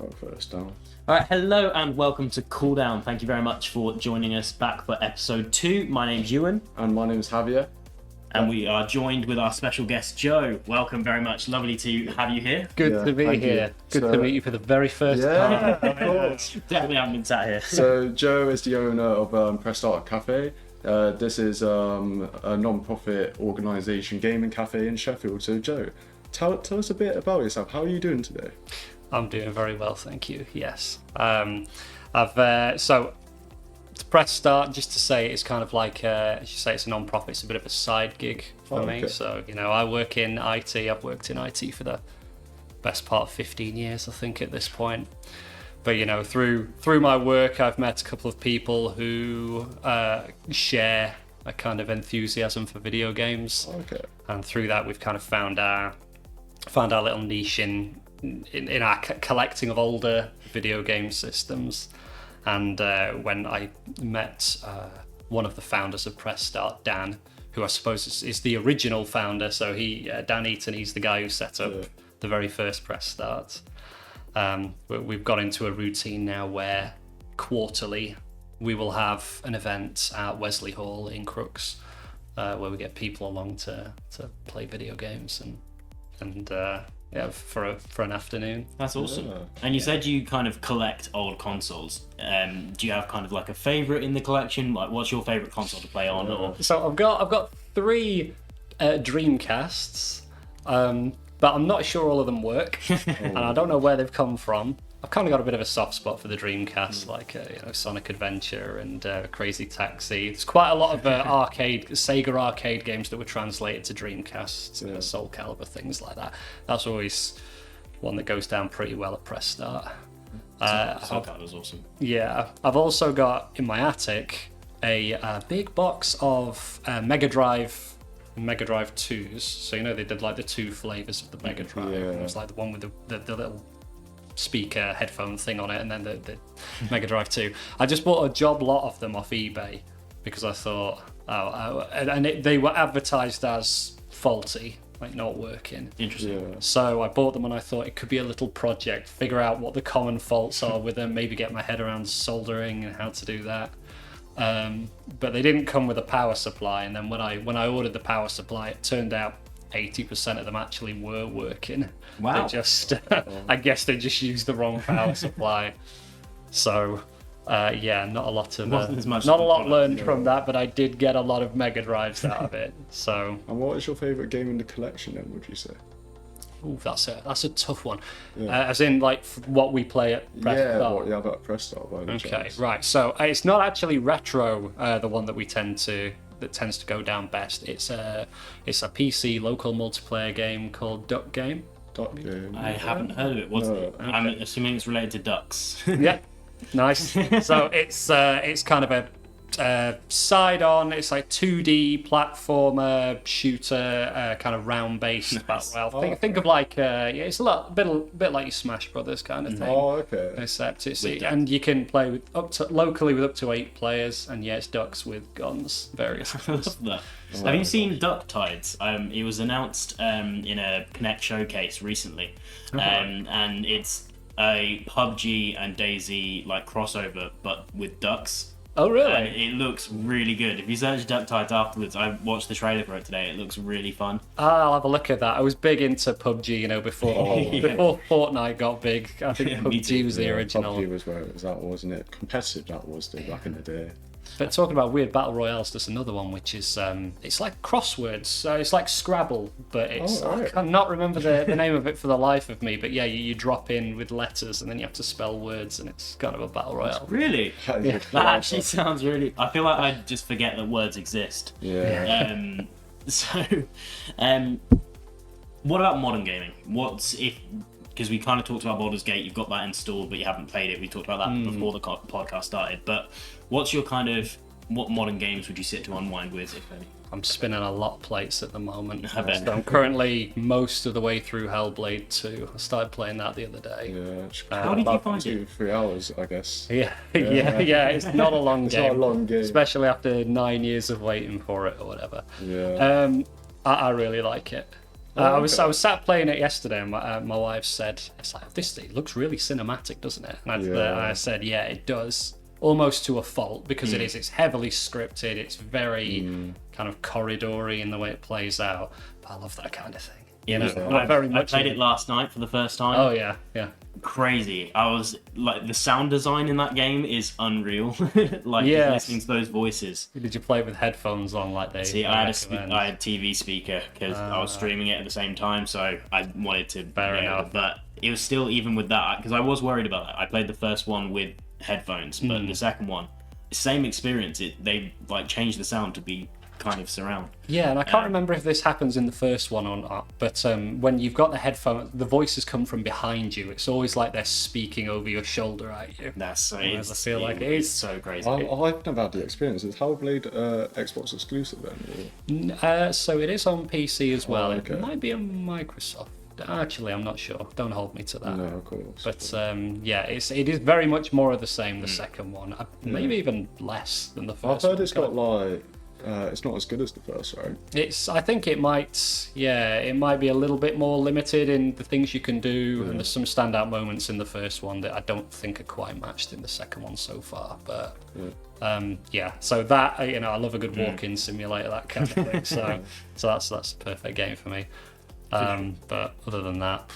First down. All right, hello and welcome to Cooldown. Thank you very much for joining us back for episode 2. My name's Ewan. And my name's Javier. And we are joined with our special guest, Joe. Welcome very much. Lovely to have you here. Good to be here. Good to meet you for the very first time. Yeah, of course. Definitely haven't been sat here. So Joe is the owner of Press Start Cafe. This is a non-profit organisation gaming cafe in Sheffield. So Joe, tell us a bit about yourself. How are you doing today? I'm doing very well, thank you. Yes. So to Press Start, just to say, it's kind of like, as you say, it's a non-profit. It's a bit of a side gig for me. So, I work in IT. I've worked in IT for the best part of 15 years, I think, at this point. But, through my work, I've met a couple of people who share a kind of enthusiasm for video games. Okay. And through that, we've kind of found our little niche in our collecting of older video game systems. And when I met one of the founders of Press Start, Dan, who I suppose is the original founder, so Dan Eaton, he's the guy who set up the very first Press Start. We've got into a routine now where quarterly we will have an event at Wesley Hall in Crooks, where we get people along to play video games and for an afternoon. That's awesome. Yeah. And you said you kind of collect old consoles. Do you have kind of like a favourite in the collection? Like, what's your favourite console to play on? Or So I've got 3 Dreamcasts, but I'm not sure all of them work, and I don't know where they've come from. I've kind of got a bit of a soft spot for the Dreamcast, like Sonic Adventure and Crazy Taxi. There's quite a lot of Sega arcade games that were translated to Dreamcast, Soul Calibur, things like that. That's always one that goes down pretty well at Press Start. Soul Calibur's awesome. Yeah, I've also got in my attic a big box of Mega Drive 2s. So they did like the 2 flavors of the Mega Drive. Yeah. It was like the one with the little speaker headphone thing on it, and then the Mega Drive 2. I just bought a job lot of them off eBay because I thought, they were advertised as faulty, like not working. Interesting. Yeah. So I bought them and I thought it could be a little project, figure out what the common faults are with them, maybe get my head around soldering and how to do that. But they didn't come with a power supply, and then when I ordered the power supply, it turned out 80% of them actually were working. Wow. They just, I guess they just used the wrong power supply. So, not a lot of, Wasn't as much not a the lot product, learned from that, but I did get a lot of Mega Drives out of it. So, And what is your favourite game in the collection then, would you say? ooh, that's a tough one. As in, like, what we play at Press Start. About Press Start. By any Okay, chance. right. So it's not actually retro, the one that tends to go down best. It's a PC local multiplayer game called Duck Game. Dot game. I haven't heard of it. What's it? I'm assuming it's related to ducks. Yeah, nice. So it's kind of a side-on. It's like 2D platformer shooter, kind of round-based battle. Well, think of like it's a bit like your Smash Brothers kind of thing. Oh, okay. Except and you can play with locally with up to 8 players, and it's ducks with guns, various. I love that. Have you seen Duck Tides? It was announced in a Connect showcase recently, and it's a PUBG and DayZ like crossover, but with ducks. Oh, really? It looks really good. If you search Duck Tides afterwards, I watched the trailer for it today. It looks really fun. I'll have a look at that. I was big into PUBG, before Fortnite got big. I think PUBG was the original. PUBG was where it was at, wasn't it? Competitive that was back in the day. But talking about weird battle royales, there's another one which is it's like crosswords. So it's like Scrabble, but it's I cannot remember the name of it for the life of me. But yeah, you drop in with letters and then you have to spell words, and it's kind of a battle royale. Really? Yeah. That actually sounds really. I feel like I just forget that words exist. Yeah. What about modern gaming? Because we kind of talked about Baldur's Gate, you've got that installed, but you haven't played it. We talked about that before the podcast started. But what's your what modern games would you sit to unwind with, if any? I'm spinning a lot of plates at the moment. I bet. So I'm currently most of the way through Hellblade 2. I started playing that the other day. Yeah. How did you find it? 2-3 hours, I guess. Yeah. It's not a long It's game. not a long game. Especially after 9 years of waiting for it or whatever. Yeah. I really like it. I was sat playing it yesterday, and my wife said, "It's like it looks really cinematic, doesn't it?" And I said, "Yeah, it does, almost to a fault, because it is. It's heavily scripted. It's very kind of corridory in the way it plays out. But I love that kind of thing. I played it last night for the first time. Oh yeah. Crazy. I was like, the sound design in that game is unreal. Like listening to those voices. Did you play it with headphones on like they? See, I had a TV speaker because I was streaming it at the same time, so I wanted to. Fair enough. But it was still, even with that, because I was worried about that. I played the first one with headphones, but the second one, same experience. They like changed the sound to be kind of surround. Yeah, and I can't remember if this happens in the first one or not, but when you've got the headphones, the voices come from behind you. It's always like they're speaking over your shoulder at you. That's so. I feel like it is so crazy. I've never had the experience. Is Hellblade Xbox exclusive then? So it is on PC as well. Okay. It might be on Microsoft. Actually, I'm not sure. Don't hold me to that. No, of course. But it is very much more of the same. The second one, maybe even less than the first. I've heard one. it's got like. It's not as good as the first, right? I think it might be a little bit more limited in the things you can do, and there's some standout moments in the first one that I don't think are quite matched in the second one so far. But so that I love a good walk-in simulator, that kind of thing. So that's a perfect game for me. But other than that,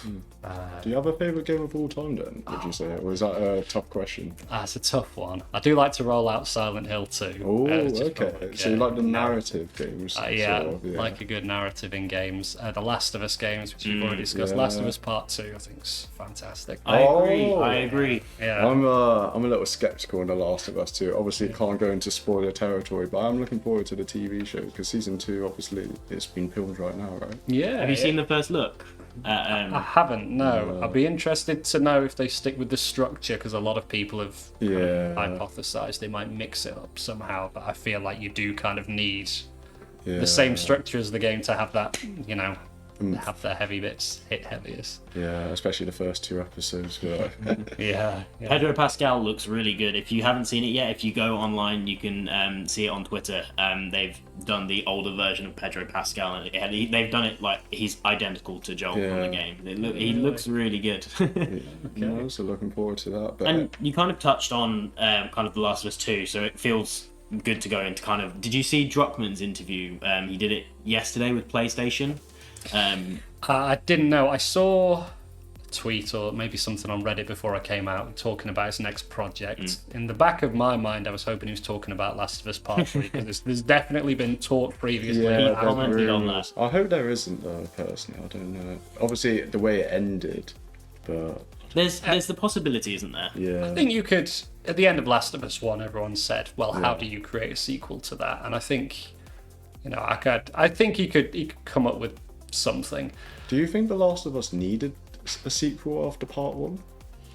do you have a favourite game of all time then, would you say? Or is that a tough question? It's a tough one. I do like to roll out Silent Hill 2. Oh, okay. So you like the narrative games? Like a good narrative in games. The Last of Us games, which you've already discussed. Last of Us Part 2, I think, is fantastic. I agree. Yeah. I'm a little sceptical on The Last of Us 2. Obviously, can't go into spoiler territory, but I'm looking forward to the TV show, because season 2, obviously, it's been filmed right now, right? Yeah. Have you seen the first look? I haven't, no. I'd be interested to know if they stick with the structure, because a lot of people have hypothesized they might mix it up somehow, but I feel like you do kind of need the same structure as the game to have that, have the heavy bits hit heaviest. Yeah, especially the first 2 episodes. Yeah. Pedro Pascal looks really good. If you haven't seen it yet, if you go online, you can see it on Twitter. They've done the older version of Pedro Pascal, and they've done it like he's identical to Joel from the game. He looks really good. I'm also looking forward to that. But and you kind of touched on kind of The Last of Us 2, so it feels good to go into kind of... Did you see Druckmann's interview? He did it yesterday with PlayStation. I didn't know. I saw a tweet or maybe something on Reddit before I came out talking about his next project. In the back of my mind, I was hoping he was talking about Last of Us Part 3, because there's definitely been talk previously. He commented on that. I hope there isn't, though, personally. I don't know. Obviously, the way it ended, but... There's the possibility, isn't there? Yeah. I think you could... At the end of Last of Us 1, everyone said, well, how do you create a sequel to that? And I think, I think he could come up with something. Do you think The Last of Us needed a sequel after part 1?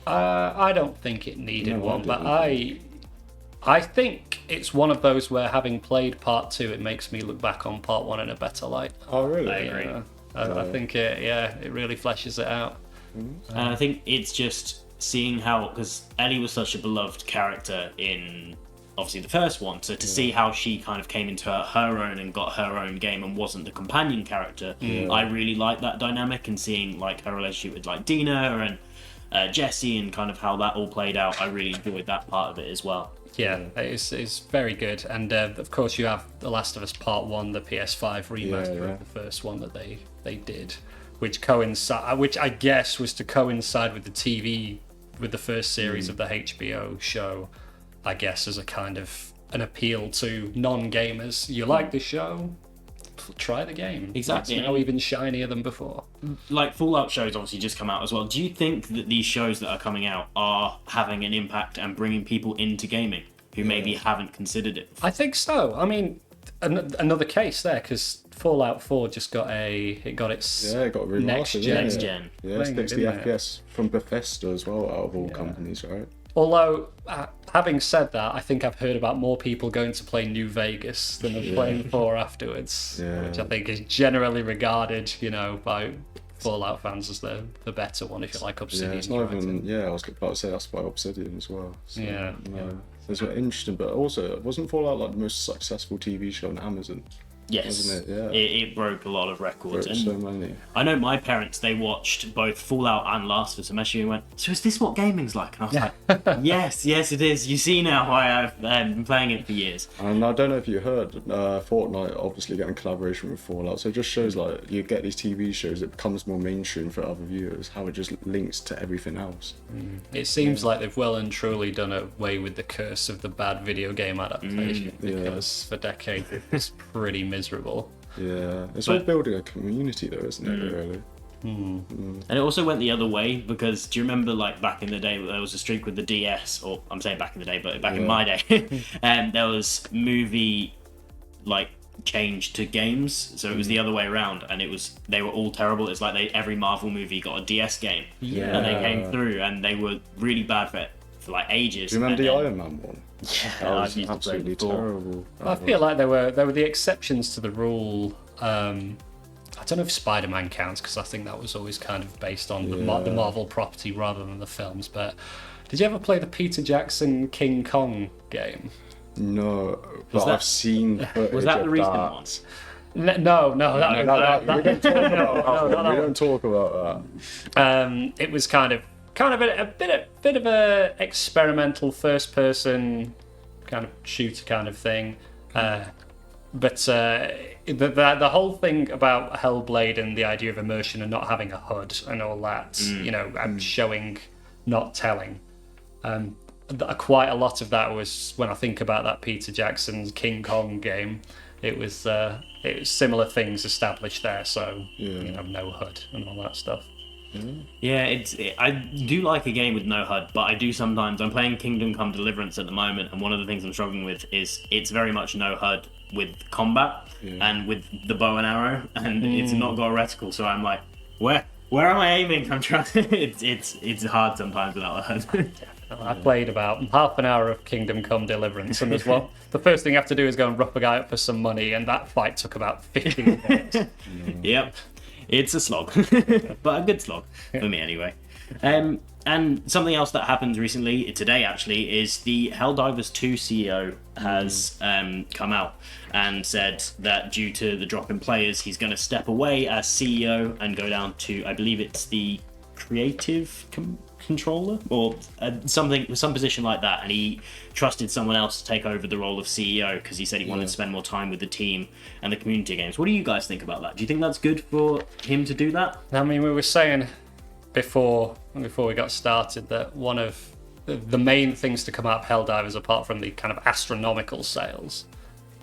I don't think it needed one, but I think it's one of those where, having played part 2, it makes me look back on part 1 in a better light. Oh, really? I agree. I think it really fleshes it out. And I think it's just seeing how, because Ellie was such a beloved character in obviously the first one, so to see how she kind of came into her own and got her own game and wasn't the companion character, I really like that dynamic, and seeing like her relationship with like Dina and Jesse and kind of how that all played out. I really enjoyed that part of it as well. Yeah, it's very good. And of course you have The Last of Us Part 1, the PS5 remaster of the first one that they did, which I guess was to coincide with the TV, with the first series of the HBO show, I guess, as a kind of an appeal to non-gamers. You like the show? Try the game. Exactly. It's now even shinier than before. Like Fallout shows obviously just come out as well. Do you think that these shows that are coming out are having an impact and bringing people into gaming who maybe haven't considered it before? I think so. I mean, another case there, because Fallout 4 just got its it got remastered, next gen. Yeah, 60 FPS from Bethesda as well, out of all companies, right? Although, having said that, I think I've heard about more people going to play New Vegas than of playing 4 afterwards, which I think is generally regarded, by Fallout fans as the better one, if you like Obsidian. Yeah, it's not even... Yeah, I was about to say that's by Obsidian as well. So, It's interesting, but also, wasn't Fallout like the most successful TV show on Amazon? Yes, wasn't it? Yeah. it broke a lot of records. Broke so many. I know my parents, they watched both Fallout and Last of Us and went, so is this what gaming's like? And I was like, yes, it is. You see now why I've been playing it for years. And I don't know if you heard, Fortnite obviously getting collaboration with Fallout, so it just shows like you get these TV shows, it becomes more mainstream for other viewers, how it just links to everything else. It seems like they've well and truly done away with the curse of the bad video game adaptation, because for decades it was pretty miserable. Yeah, it's all building a community though, isn't it, really? And it also went the other way, because do you remember like back in the day there was a streak with the DS, or I'm saying back in the day, but back in my day, and there was movie like change to games, so it was the other way around, and they were all terrible. It's like every Marvel movie got a DS game, and they came through and they were really bad for like ages. Do you remember and the then, Iron Man one? Yeah, That was I've used to play absolutely before. terrible. I feel like they were the exceptions to the rule. I don't know if Spider-Man counts, because I think that was always kind of based on the Marvel property rather than the films. But did you ever play the Peter Jackson King Kong game? No, but I've seen footage Was that of the recent that. one? No, We don't talk about that. it was kind of a bit of a experimental first person kind of shooter kind of thing, but the whole thing about Hellblade and the idea of immersion and not having a HUD and all that, showing, not telling. Quite a lot of that was, when I think about that Peter Jackson's King Kong game, it was similar things established there, so no HUD and all that stuff. Yeah, I do like a game with no HUD, but I do sometimes. I'm playing Kingdom Come Deliverance at the moment, and one of the things I'm struggling with is it's very much no HUD with combat and with the bow and arrow, and it's not got a reticle. So I'm like, where am I aiming? I'm trying. It's hard sometimes without a HUD. I played about half an hour of Kingdom Come Deliverance, and as well, the first thing you have to do is go and rough a guy up for some money, and that fight took about 15 minutes. Yep. It's a slog, but a good slog for me anyway. And something else that happened recently, today actually, is the Helldivers 2 CEO has come out and said that due to the drop in players, he's going to step away as CEO and go down to, I believe it's the creative controller or some position like that, and he trusted someone else to take over the role of CEO because he said he wanted to spend more time with the team and the community games. What do you guys think about that? Do you think that's good for him to do that? I mean, we were saying before we got started that one of the main things to come out of Helldivers, apart from the kind of astronomical sales,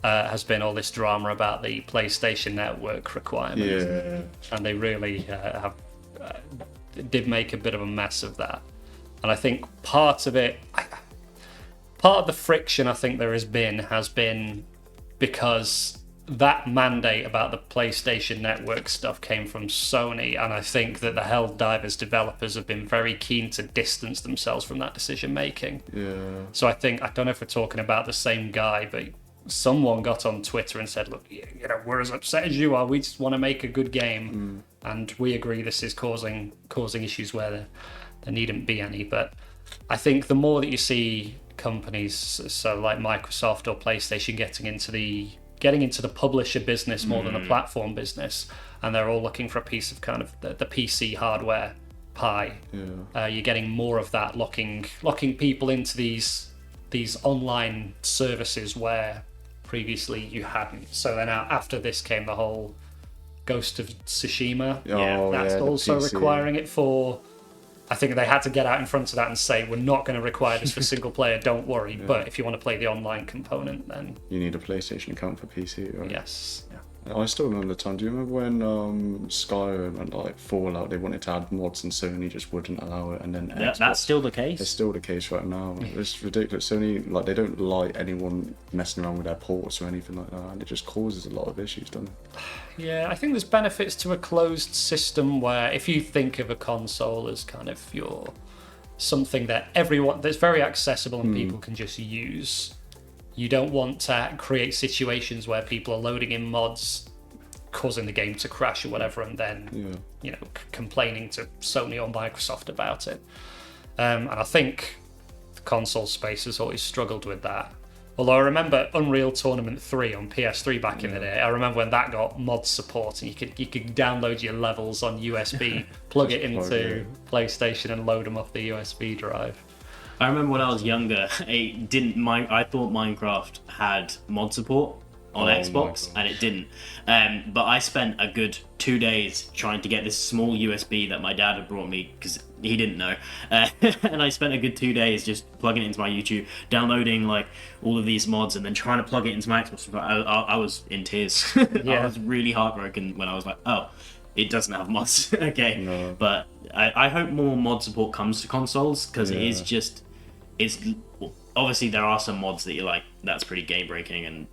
has been all this drama about the PlayStation Network requirements, and they really did make a bit of a mess of that. And I think part of the friction I think there has been because that mandate about the PlayStation Network stuff came from Sony, and I think that the Helldivers developers have been very keen to distance themselves from that decision making. So I don't know if we're talking about the same guy, but someone got on Twitter and said, look, we're as upset as you are, we just want to make a good game, and we agree this is causing issues where there needn't be any. But I think the more that you see companies, so like Microsoft or PlayStation, getting into the publisher business more than the platform business, and they're all looking for a piece of kind of the PC hardware pie, you're getting more of that, locking people into these online services where previously you hadn't. So then after this came the whole Ghost of Tsushima. That's also requiring it for... I think they had to get out in front of that and say, we're not going to require this for single player, don't worry. But if you want to play the online component, then... You need a PlayStation account for PC, right? Yes. Yeah. I still remember the time. Do you remember when Skyrim and like Fallout, they wanted to add mods and Sony just wouldn't allow it, and then Xbox, that's still the case. It's still the case right now. It's ridiculous. Sony, like, they don't like anyone messing around with their ports or anything like that, and it just causes a lot of issues, doesn't it? Yeah, I think there's benefits to a closed system where if you think of a console as kind of something that that's very accessible and people can just use. You don't want to create situations where people are loading in mods, causing the game to crash or whatever, and then complaining to Sony or Microsoft about it. And I think the console space has always struggled with that. Although I remember Unreal Tournament 3 on PS3 back in the day. I remember when that got mod support, and you could download your levels on USB, plug it into PlayStation, and load them off the USB drive. I remember when I was younger, I thought Minecraft had mod support on Xbox, and it didn't. But I spent a good 2 days trying to get this small USB that my dad had brought me because he didn't know, and I spent a good 2 days just plugging it into my YouTube, downloading like all of these mods, and then trying to plug it into my Xbox. I was in tears. I was really heartbroken when I was like, oh, it doesn't have mods. Okay, no. But I hope more mod support comes to consoles, because it is just, obviously there are some mods that you're like, that's pretty game breaking, and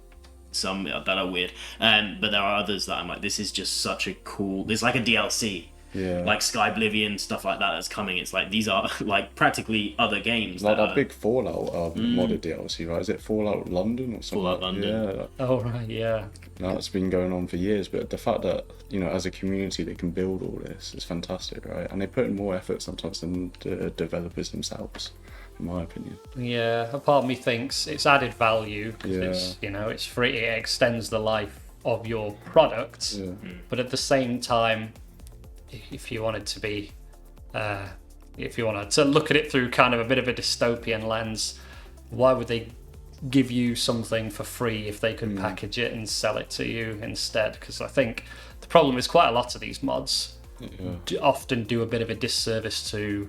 some that are weird, but there are others that I'm like, this is just such a cool, there's like a DLC, like Sky Oblivion, stuff like that that's coming. It's like, these are like practically other games, like that big Fallout modded DLC, right? Is it Fallout London or something? Fallout London. Yeah. Oh right, yeah. That's been going on for years, but the fact that, you know, as a community they can build all this is fantastic, right? And they put in more effort sometimes than the developers themselves, in my opinion. Yeah, a part of me thinks it's added value because it's, you know, it's free, it extends the life of your product, but at the same time, if you wanted to be, if you wanted to look at it through kind of a bit of a dystopian lens, why would they give you something for free if they could package it and sell it to you instead? Because I think the problem is quite a lot of these mods often do a bit of a disservice to,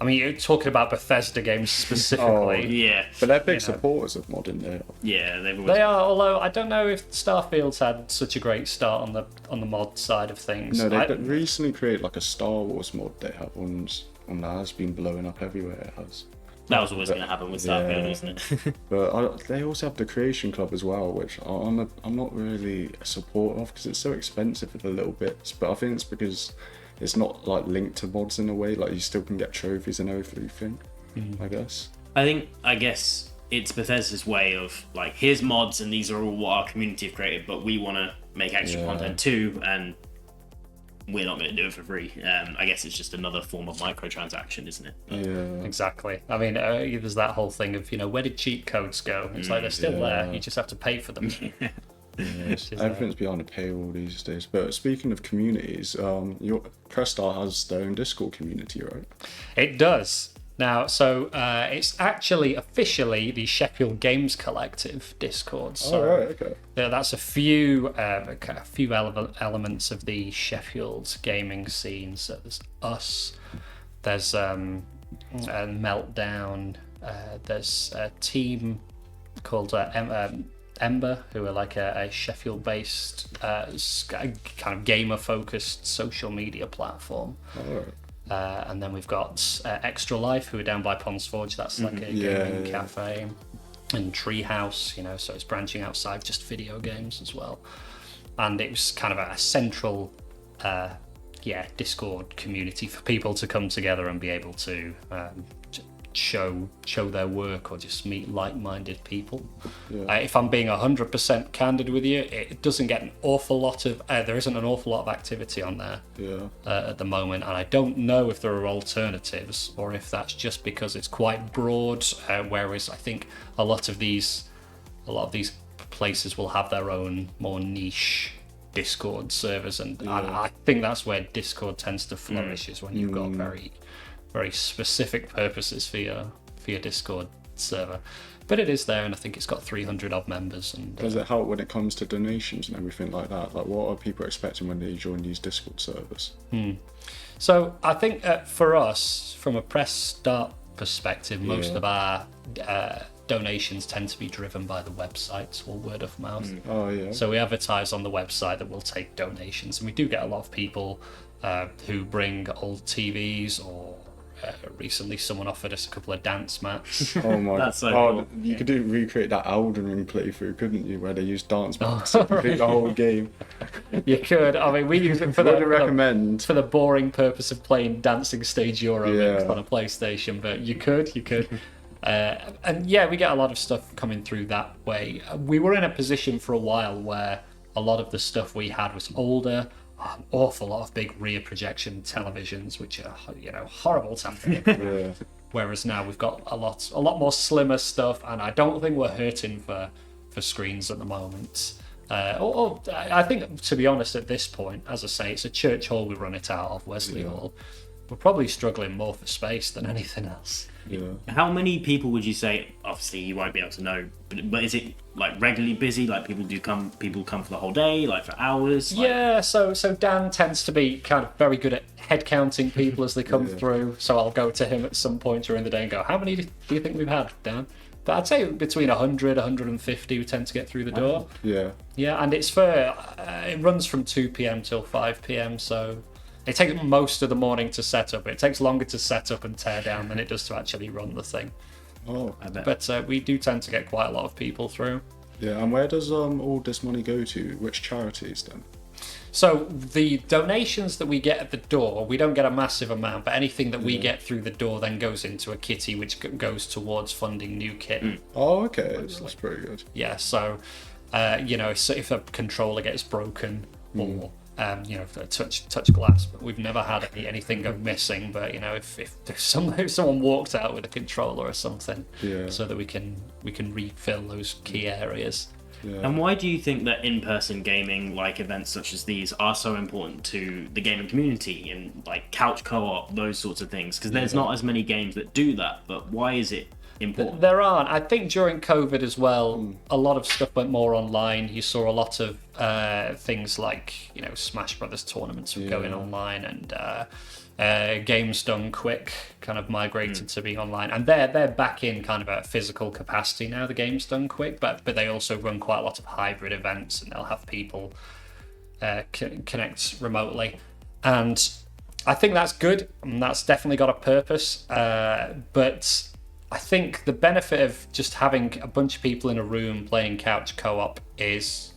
I mean, you're talking about Bethesda games specifically. But they're big supporters of modding there. Yeah, they are. Although I don't know if Starfield's had such a great start on the mod side of things. No, they recently created like a Star Wars mod they have on that has been blowing up everywhere. It has. That was always going to happen with Starfield, wasn't it? But they also have the Creation Club as well, which I'm not really a supporter of because it's so expensive for the little bits. But I think it's because it's not like linked to mods in a way. Like you still can get trophies and everything. I guess. I guess it's Bethesda's way of like, here's mods and these are all what our community have created, but we want to make extra content too, and we're not going to do it for free. I guess it's just another form of microtransaction, isn't it? Yeah. Exactly. I mean, there's that whole thing of, you know, where did cheat codes go? It's like they're still there. You just have to pay for them. Everything's behind a paywall these days. But speaking of communities, your Prestar has their own Discord community, right? It does. Now, so it's actually officially the Sheffield Games Collective Discord. So okay. That's a few elements of the Sheffield gaming scene. So there's us, there's Meltdown, there's a team called Ember, who are like a Sheffield-based kind of gamer-focused social media platform. And then we've got Extra Life, who are down by Ponds Forge. That's like a gaming cafe. And Treehouse, you know, so it's branching outside just video games as well. And it was kind of a central, Discord community for people to come together and be able to show their work or just meet like-minded people. If I'm being 100% candid with you, it doesn't get an awful lot of there isn't an awful lot of activity on there at the moment, and I don't know if there are alternatives or if that's just because it's quite broad, whereas I think a lot of these places will have their own more niche Discord servers, and I think that's where Discord tends to flourish, is when you've got very specific purposes for your Discord server. But it is there, and I think it's got 300 odd members. And does it help when it comes to donations and everything like that? Like, what are people expecting when they join these Discord servers? So I think for us, from a press start perspective, most of our donations tend to be driven by the website or word of mouth. So we advertise on the website that we'll take donations, and we do get a lot of people who bring old TVs, or recently someone offered us a couple of dance mats. Oh my god. That's so cool. You could recreate that Elden Ring playthrough, couldn't you, where they use dance mats to complete the whole game. You could. I mean, we use it for for the boring purpose of playing Dancing Stage Euro on a PlayStation, but you could. And we get a lot of stuff coming through that way. We were in a position for a while where a lot of the stuff we had was older. An awful lot of big rear projection televisions, which are, you know, horrible to have. Whereas now we've got a lot more slimmer stuff, and I don't think we're hurting for screens at the moment. Or I think, to be honest, at this point, as I say, it's a church hall we run it out of, Wesley Hall. We're probably struggling more for space than anything else. Yeah. How many people would you say? Obviously, you won't be able to know, but is it like regularly busy? Like people come for the whole day, like for hours. Like... Yeah. So Dan tends to be kind of very good at head counting people as they come through. So I'll go to him at some point during the day and go, "How many do you think we've had, Dan?" But I'd say between 100, 150 we tend to get through the door. Yeah. Yeah, and it's for it runs from 2 p.m. till 5 p.m. So. It takes most of the morning to set up. It takes longer to set up and tear down than it does to actually run the thing. Oh, I bet. But we do tend to get quite a lot of people through. Yeah, and where does all this money go to? Which charities then? So the donations that we get at the door, we don't get a massive amount, but anything that we get through the door then goes into a kitty, which goes towards funding new kit. Oh, okay, that's pretty good. Yeah, so if a controller gets broken or touch glass, but we've never had anything go missing. But if someone walked out with a controller or something, so that we can refill those key areas. Yeah. And why do you think that in-person gaming, like events such as these, are so important to the gaming community and like couch co-op, those sorts of things? Because there's not as many games that do that. But why is it important? There aren't. I think during COVID as well, a lot of stuff went more online. You saw a lot of things like Smash Brothers tournaments were going online, and games done quick kind of migrated to be online, and they're back in kind of a physical capacity now. The games done quick, but they also run quite a lot of hybrid events, and they'll have people connect remotely, and I think that's good, and that's definitely got a purpose. But I think the benefit of just having a bunch of people in a room playing couch co-op is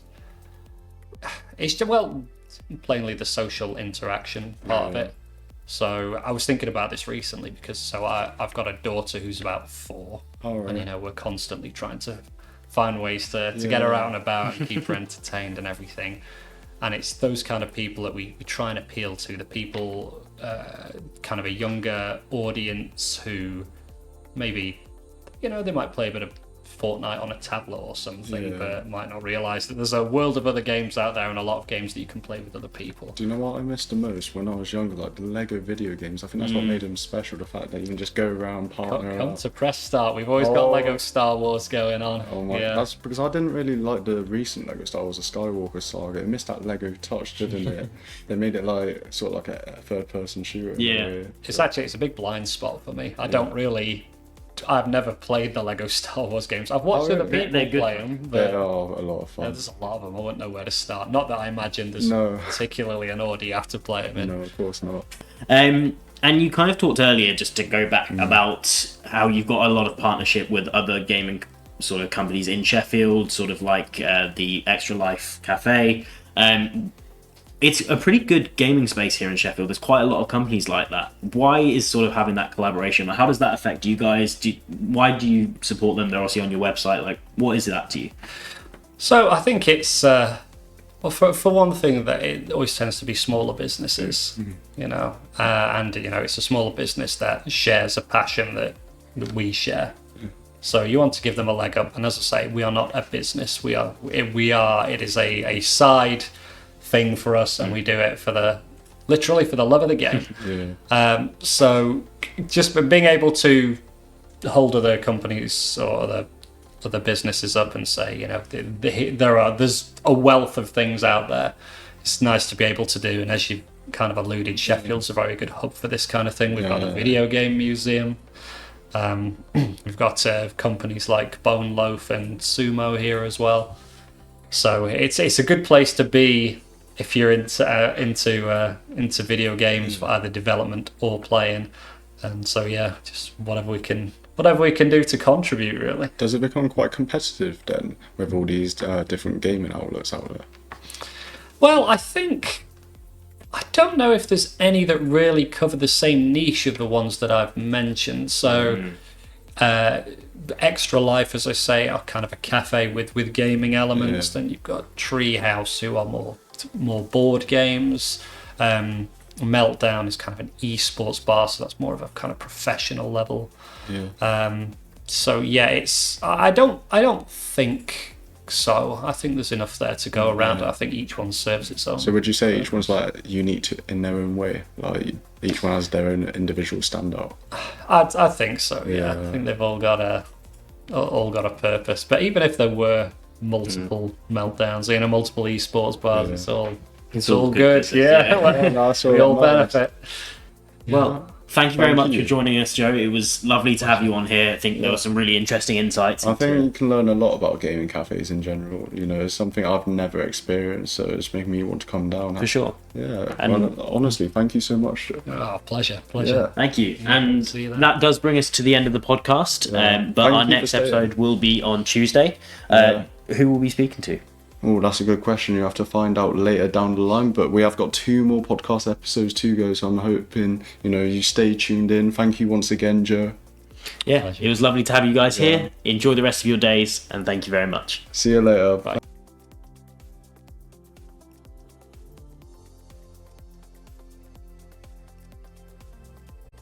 plainly the social interaction part of it. So I was thinking about this recently because I've got a daughter who's about 4, and we're constantly trying to find ways to get her out and about and keep her entertained and everything. And it's those kind of people that we try and appeal to, the people kind of a younger audience who maybe they might play a bit of Fortnite on a tablet or something, but might not realise that there's a world of other games out there and a lot of games that you can play with other people. Do you know what I missed the most when I was younger? Like the Lego video games. I think that's what made them special. The fact that you can just go around, partner Come up. to press start. We've always got Lego Star Wars going on. Oh my! That's because I didn't really like the recent Lego Star Wars, the Skywalker saga. It missed that Lego touch, didn't it? They made it like sort of like a third-person shooter. Yeah. It's a big blind spot for me. I've never played the Lego Star Wars games. I've watched other people play them, but they are a lot of fun. there's a lot of them. I wouldn't know where to start. Not that I imagine there's particularly an order you have to play them in. No, of course not. And you kind of talked earlier, just to go back, about how you've got a lot of partnership with other gaming sort of companies in Sheffield, sort of like the Extra Life Cafe. It's a pretty good gaming space here in Sheffield. There's quite a lot of companies like that. Why is sort of having that collaboration? How does that affect you guys? Why do you support them? They're obviously on your website. Like, what is that to you? So I think it's for one thing, that it always tends to be smaller businesses, and it's a smaller business that shares a passion that we share. So you want to give them a leg up, and as I say, we are not a business. It is a side thing for us, and we do it literally for the love of the game. So just being able to hold other companies or other businesses up and say, there's a wealth of things out there. It's nice to be able to do, and as you kind of alluded, Sheffield's a very good hub for this kind of thing. We've got a video game museum. We've got companies like Bone Loaf and Sumo here as well. So it's a good place to be if you're into video games for either development or playing. And so just whatever we can do to contribute, really. Does it become quite competitive then with all these different gaming outlets out there? Well, I don't know if there's any that really cover the same niche of the ones that I've mentioned. So Extra Life, as I say, are kind of a cafe with gaming elements. Then you've got Treehouse, who are more board games. Meltdown is kind of an esports bar, so that's more of a kind of professional level. Yeah. So yeah, it's I don't think so. I think there's enough there to go around. I think each one serves its own. So would you say each one's like unique in their own way? Like each one has their own individual standout? I think so. Yeah, Yeah. I think they've all got a purpose. But even if there were multiple meltdowns, multiple esports bars, it's all good. Yeah, we all benefit. Well, thank you very Thank much you. for joining us, Joe. It was lovely to have you on here. I think there were some really interesting insights. I think you can learn a lot about gaming cafes in general. It's something I've never experienced, so it's making me want to come down. For sure. Yeah. And- well, honestly, thank you so much. Oh, pleasure. Yeah. Thank you. And see you then. that does bring us to the end of the podcast. Yeah. But Thank our you for next staying. episode will be on Tuesday. Yeah. Who will we be speaking to? Oh, that's a good question. You have to find out later down the line. But we have got 2 more podcast episodes to go, so I'm hoping you stay tuned in. Thank you once again, Joe. Yeah, Pleasure. it was lovely to have you guys here. Enjoy the rest of your days, and thank you very much. See you later. Bye.